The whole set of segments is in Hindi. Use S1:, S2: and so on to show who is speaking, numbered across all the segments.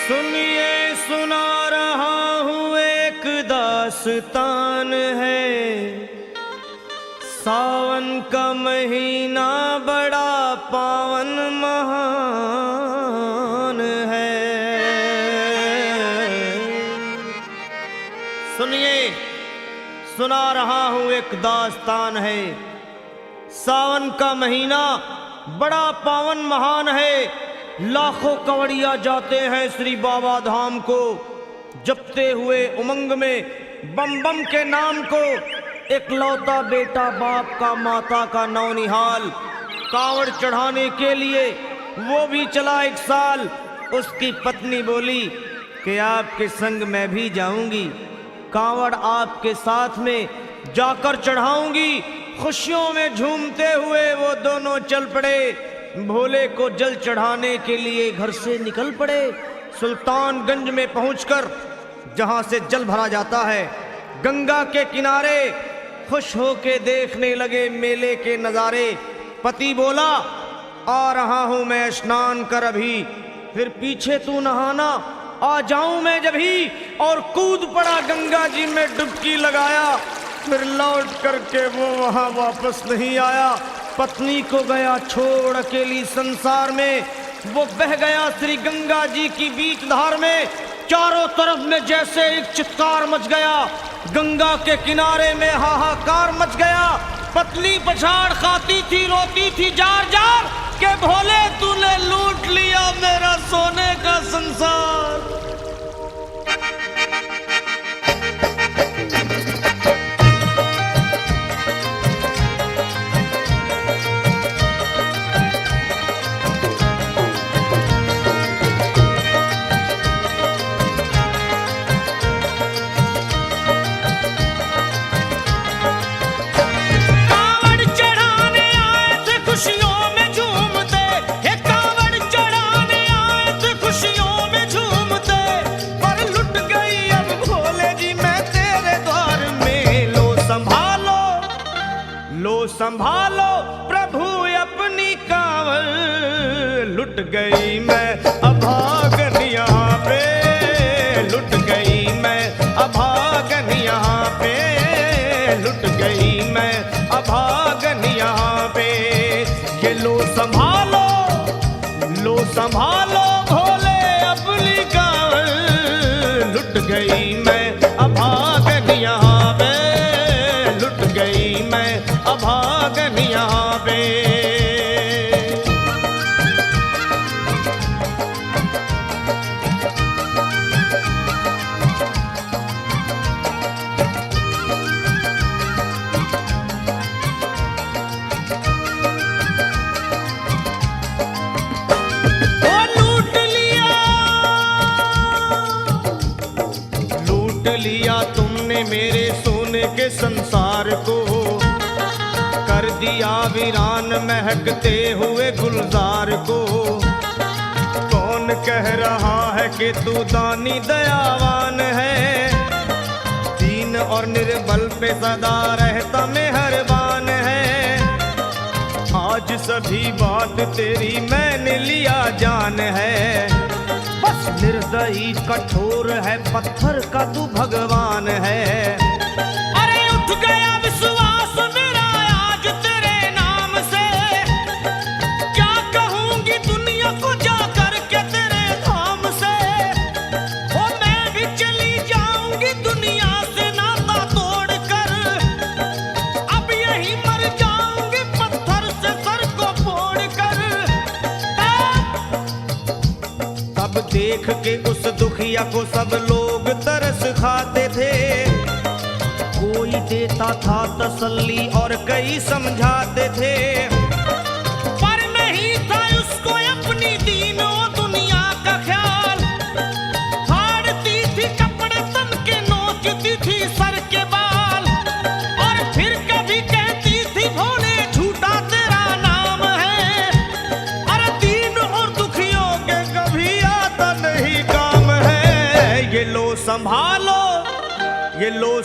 S1: सुनिए सुना रहा हूँ एक दास्तान है। सावन का महीना बड़ा पावन महान है। सुनिए सुना रहा हूँ एक दास्तान है। सावन का महीना बड़ा पावन महान है। लाखों कवड़िया जाते हैं श्री बाबा धाम को, जपते हुए उमंग में बम बम के नाम को। एक लौता बेटा बाप का माता का नौनिहाल कांवड़ चढ़ाने के लिए वो भी चला एक साल। उसकी पत्नी बोली कि आपके संग मैं भी जाऊंगी, कांवड़ आपके साथ में जाकर चढ़ाऊंगी। खुशियों में झूमते हुए वो दोनों चल पड़े। भोले को जल चढ़ाने के लिए घर से निकल पड़े। सुल्तानगंज में पहुंचकर जहां से जल भरा जाता है, गंगा के किनारे खुश होके देखने लगे मेले के नजारे। पति बोला आ रहा हूं मैं स्नान कर अभी, फिर पीछे तू नहाना आ जाऊं मैं जभी। और कूद पड़ा गंगा जी में डुबकी लगाया। फिर लौट करके वो वहां वापस नहीं आया। पत्नी को गया छोड़ अकेली संसार में। वो बह गया श्री गंगा जी की बीच धार में। चारों तरफ में जैसे एक चित्कार मच गया। गंगा के किनारे में हाहाकार मच गया। पत्नी पछाड़ खाती थी, रोती थी जार जार के भोले तूने लूट लिया मेरा सोने का संसार। संभालो प्रभु अपनी कांवड़, लुट गई मैं अभागन यहाँ पे। लुट गई मैं अभागन यहाँ पे। लुट गई मैं अभागन यहाँ पे। ये लो संभालो भोले अपनी कांवड़, लुट गई मैं अभागन यहाँ पे। लुट गई मैं अभागन यहाँ पे। लूट लिया तुमने मेरे सोने के संसार को, कर दिया वीरान महकते हुए गुलजार को। कौन कह रहा है कि तू दानी दयावान है, दीन और निर्बल पे सदा रहता मेहरबान है। आज सभी बात तेरी मैंने लिया जान है, बस निर्दयी कठोर है पत्थर का तू भगवान है। अरे उठ गया विश्वास मेरा आज तेरे नाम से, क्या कहूंगी दुनिया को जाकर के तेरे धाम से। ओ मैं भी चली जाऊंगी दुनिया से नाता तोड़कर, अब यही मर जाऊंगी पत्थर से सर को फोड़कर। तब देख के उस दुखिया को सब लोग तरस खाते थे। कोई देता था तसल्ली और कई समझाते थे, पर नहीं था उसको अपनी दीनों दुनिया का ख्याल। फाड़ती थी कपड़े तन के, नोचती थी सर के बाल, और फिर कभी कहती थी भोले झूठा तेरा नाम है। अरे दीन और दुखियों के कभी आता नहीं काम है। ये लो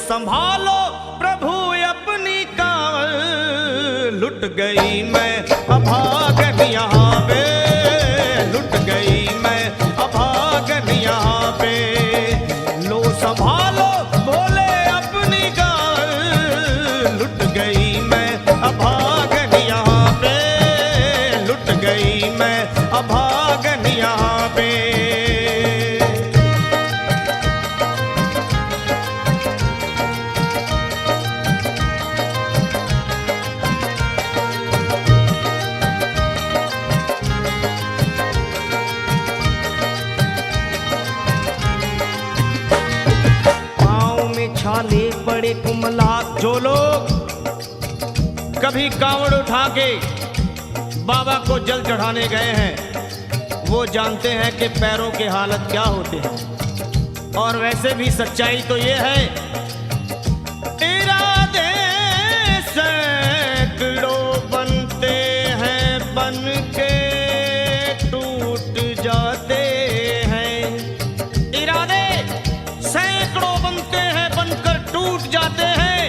S1: संभालो प्रभु अपनी कांवड़, लुट गई मैं अभागन यहाँ पे। लुट गई मैं अभागन यहाँ संभालो भोले अपनी गाल, लुट गई मैं अभागन यहाँ पे, लुट गई मैं अभागन यहाँ पे। छाले बड़े कुमलात, जो लोग कभी कांवड़ उठा के बाबा को जल चढ़ाने गए हैं वो जानते हैं कि पैरों के हालत क्या होते हैं। और वैसे भी सच्चाई तो ये है, इरादे सैकड़ों बनते हैं बन के टूट जाते हैं, इरादे सैकड़ों बनते हैं बनकर टूट जाते हैं,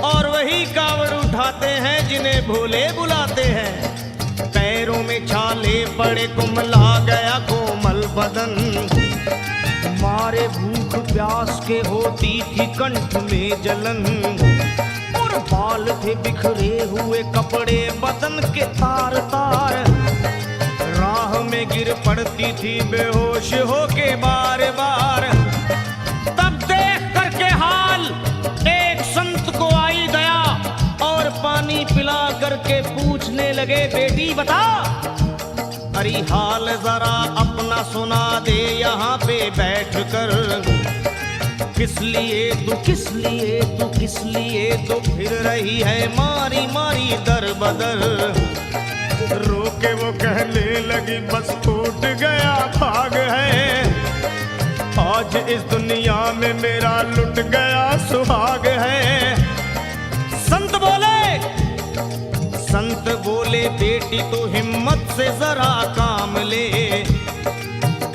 S1: और वही कावड़ उठाते हैं जिन्हें भोले बुलाते हैं। पैरों में छाले पड़े कुमला गया कोमल बदन, मारे भूख प्यास के होती थी कंठ में जलन, और बाल थे बिखरे हुए कपड़े बदन के तार तार, राह में गिर पड़ती थी बेहोश होके बार बार। तब देख करके हाल एक संत को आई दया, और पानी पिला करके पूछने लगे बेटी बता, अरे हाल जरा अपना सुना दे यहाँ पे बैठ कर, किस लिए तू किस लिए तू किस लिए तो फिर रही है मारी मारी दर बदर। रोके वो कहने लगी बस टूट गया भाग है, आज इस दुनिया में मेरा लुट गया सुहाग है। संत बोले बेटी तो हिम्मत से जरा काम ले,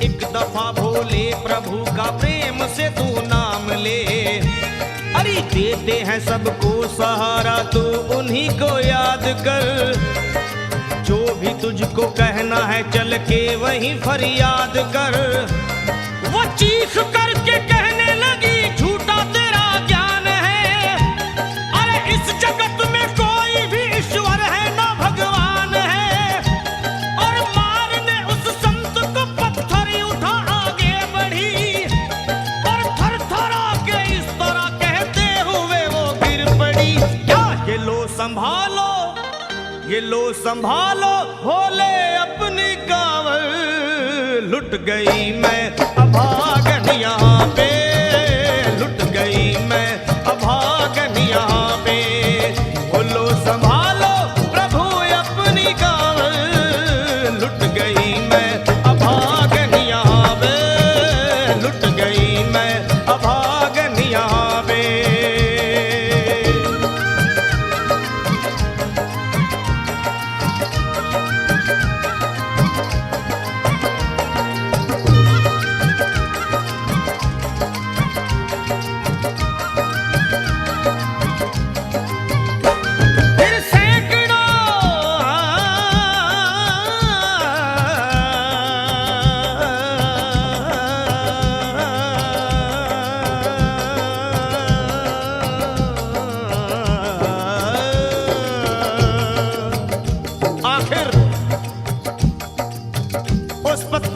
S1: एक दफा भोले प्रभु का प्रेम से तू नाम ले, अरे देते हैं सबको सहारा तू उन्हीं को याद कर, जो भी तुझको कहना है चल के वहीं फरियाद कर। वो चीख करके कहने लगी झूठा तेरा ज्ञान है, अरे इस जगत में कोई भी ईश्वर है ना भगवान है, और मारने उस संत को पत्थर उठा आगे बढ़ी, और थर थर आके इस तरह कहते हुए वो गिर पड़ी। क्या ये लो संभालो, ये लो संभालो भोले अपनी कांवड़, लुट गई मैं अभागन यहाँ पे, लुट गई मैं अभागन यहाँ पे। बोलो संभालो प्रभु अपनी कांवड़, लुट गई मैं अभागन यहाँ पे, लुट गई मैं अभागन यहाँ पे।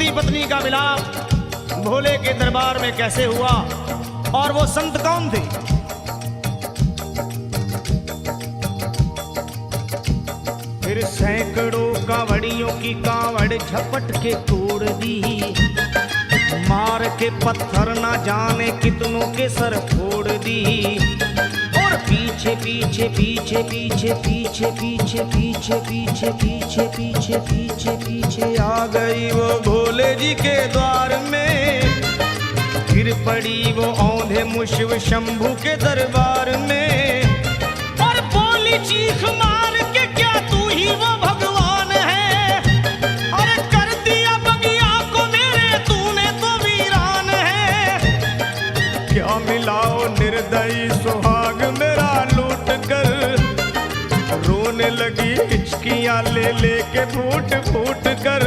S1: पत्नी का मिलाप भोले के दरबार में कैसे हुआ और वो संत कौन थे? फिर सैकड़ों कांवड़ियों की कांवड़ झपट के तोड़ दी, मार के पत्थर ना जाने कितनों के सर फोड़ दी, और पीछे पीछे पीछे पीछे पीछे पीछे पीछे पीछे पीछे पीछे पीछे पीछे आ गई वो भोले जी के द्वार में, गिर पड़ी वो औंधे मुशिव शंभू के दरबार में, और बोली चीख मार के क्या तू ही वो भगवान है, अरे कर दिया बगिया को मेरे तूने तो वीरान है, क्या मिलाओ निर्दयी सुहाग मेरा लूट कर, रोने लगी हिचकियां ले लेके फूट फूट कर,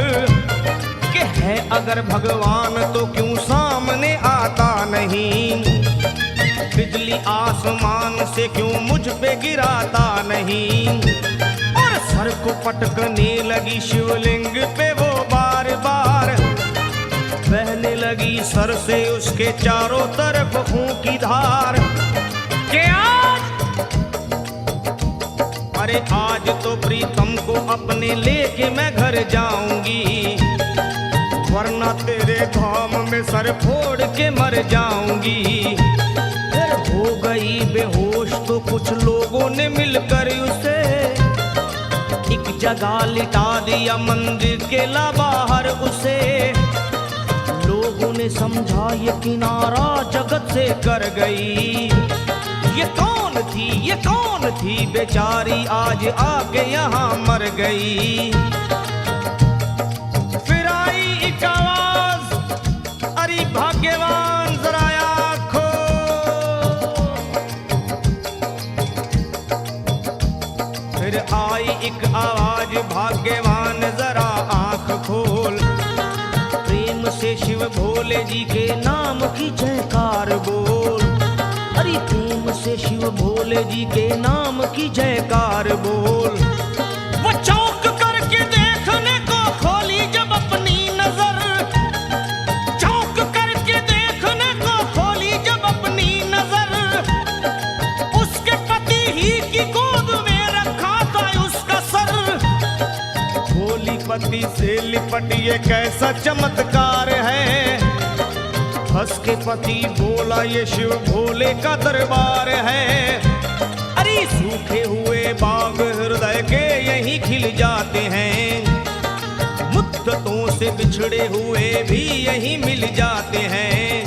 S1: कि है अगर भगवान तो क्यों सामने आता नहीं। बिजली आसमान से क्यों मुझ पे गिराता नहीं। और सर को पटकने लगी शिवलिंग पे वो बार बार, बहने लगी सर से उसके चारों तरफ खून की धार। के अरे आज तो प्रीतम को अपने लेके मैं घर जाऊंगी, वरना तेरे धाम में सर फोड़ के मर जाऊंगी। फिर हो गई बेहोश तो कुछ लोगों ने मिलकर उसे एक जगह लिटा दिया, मंदिर के ला बाहर उसे। लोगों ने समझा ये किनारा जगत से कर गई। ये कौन थी, ये कौन थी बेचारी, आज आके यहाँ मर गई। फिर आई एक आवाज, अरे भाग्यवान जरा आँखो। फिर आई एक आवाज, भाग्यवान जरा आँख खोल। प्रेम से शिव भोले जी के नाम की जयकार बोल। अरे प्रेम से शिव भोले जी के नाम की जयकार बोल। वो चौंक करके देखने को खोली जब अपनी नजर, चौंक करके देखने को खोली जब अपनी नजर। उसके पति ही की गोद में रखा था उसका सर। भोली पति से लिपट ये कैसा चमत्कार है। हंस के पति बोला ये शिव भोले का दरबार है। अरे सूखे हुए बाग हृदय के यहीं खिल जाते हैं, मुद्दतों से बिछड़े हुए भी यहीं मिल जाते हैं।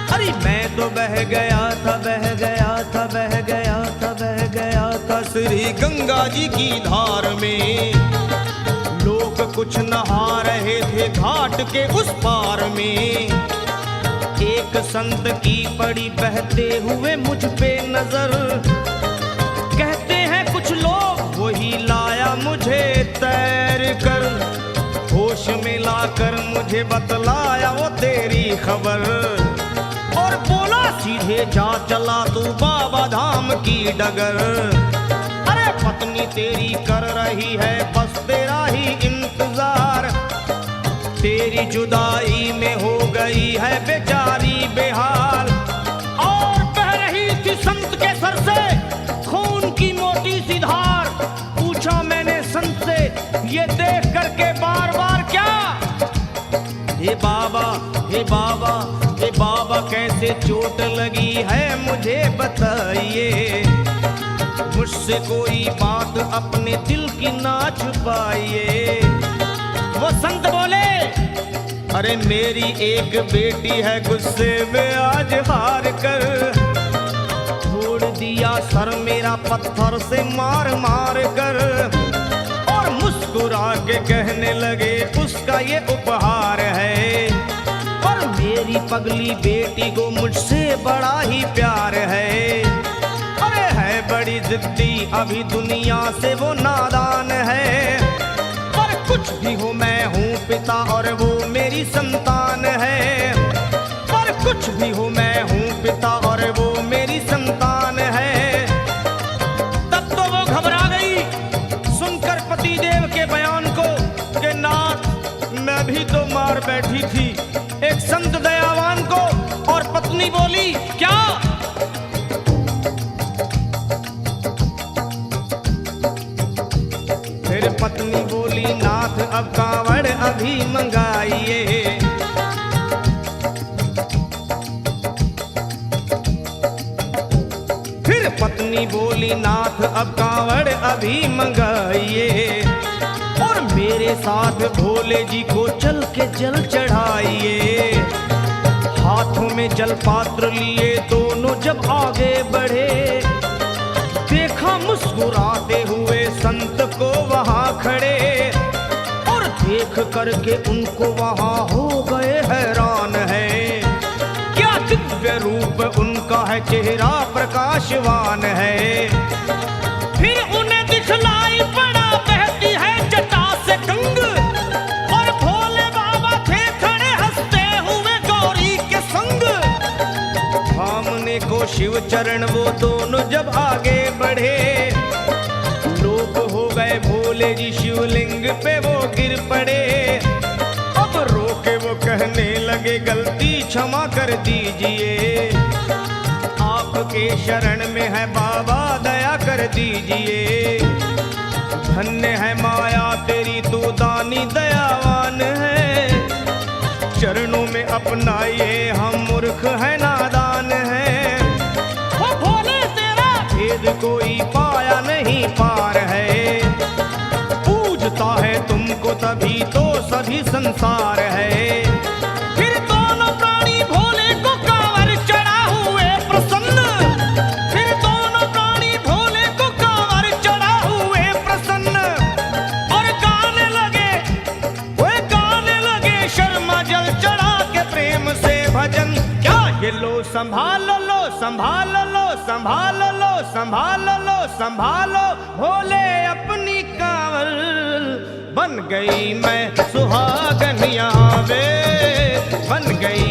S1: अरे मैं तो बह गया था, बह गया था, बह गया था, बह गया था श्री गंगा जी की धार में। लोग कुछ नहा रहे थे घाट के उस पार में। एक संत की पड़ी बहते हुए मुझ पे नजर। कहते हैं कुछ लोग वही लाया मुझे तैर कर। होश में लाकर मुझे बतलाया वो तेरी खबर। और बोला सीधे जा चला तू बाबा धाम की डगर। अरे पत्नी तेरी कर रही है बस तेरा ही इंतजार। तेरी जुदाई में हो गई है बेचारी बेहाल। और बह रही थी संत के सर से खून की मोटी सी धार। पूछा मैंने संत से ये देख करके बार बार क्या, हे बाबा, हे बाबा, हे बाबा कैसे चोट लगी है मुझे बताइए। मुझसे कोई बात अपने दिल की ना छुपाइए। वो संत बोले अरे मेरी एक बेटी है गुस्से में आज हार कर। छोड़ दिया सर मेरा पत्थर से मार मार कर। और मुस्कुरा के कहने लगे उसका ये उपहार है। और मेरी पगली बेटी को मुझसे बड़ा ही प्यार है। अरे है बड़ी जिद्दी अभी दुनिया से वो नादान है। कुछ भी हो मैं हूँ पिता और वो मेरी संतान है। पर कुछ भी हो मैं हूँ पिता और वो मेरी संतान है। तब तो वो घबरा गई सुनकर पतिदेव के बयान को कि नाथ मैं भी तो मार बैठी थी एक संत दयावान को। और पत्नी बोली क्या, फिर पत्नी बोली नाथ अब कांवड़ अभी मंगाइए। फिर पत्नी बोली नाथ अब कांवड़ अभी मंगाइए। और मेरे साथ भोले जी को चल के जल चढ़ाइए। हाथों में जल पात्र लिए दोनों जब आगे बढ़े। देखा मुस्कुराते हुए संत को वहां खड़े। और देख करके उनको वहां हो गए हैरान है। क्या दिव्य रूप उनका है, चेहरा प्रकाशवान है। फिर उन्हें दिखलाई पड़ा बहती है जटा से गंग। और भोले बाबा थे खड़े हंसते हुए गौरी के संग। पाने को शिव चरण वो दोनों जब आगे बढ़े, लोग हो गए भोले जी शिवलिंग पे वो गिर पड़े। अब रोके वो कहने लगे गलती क्षमा कर दीजिए, आपके शरण में है बाबा दया कर दीजिए। धन्य है माया तेरी तू दानी दयावान है, चरणों में अपनाइए हम मूर्ख है नादान है। वो भोले तेरा भेद कोई पाया नहीं पार है, पूजता है तुमको तभी तो सभी संसार है। फिर दोनों प्राणी भोले को कांवर चढ़ा हुए प्रसन्न, फिर दोनों प्राणी भोले को कांवर चढ़ा हुए प्रसन्न, और गाने लगे वो गाने लगे शर्मा जल चढ़ा के प्रेम से भजन। क्या ये लो संभाल लो संभाल लो संभाल लो संभाल लो संभालो भोले अपनी कांवर, बन गई मैं सुहागन यहाँ वे, बन गई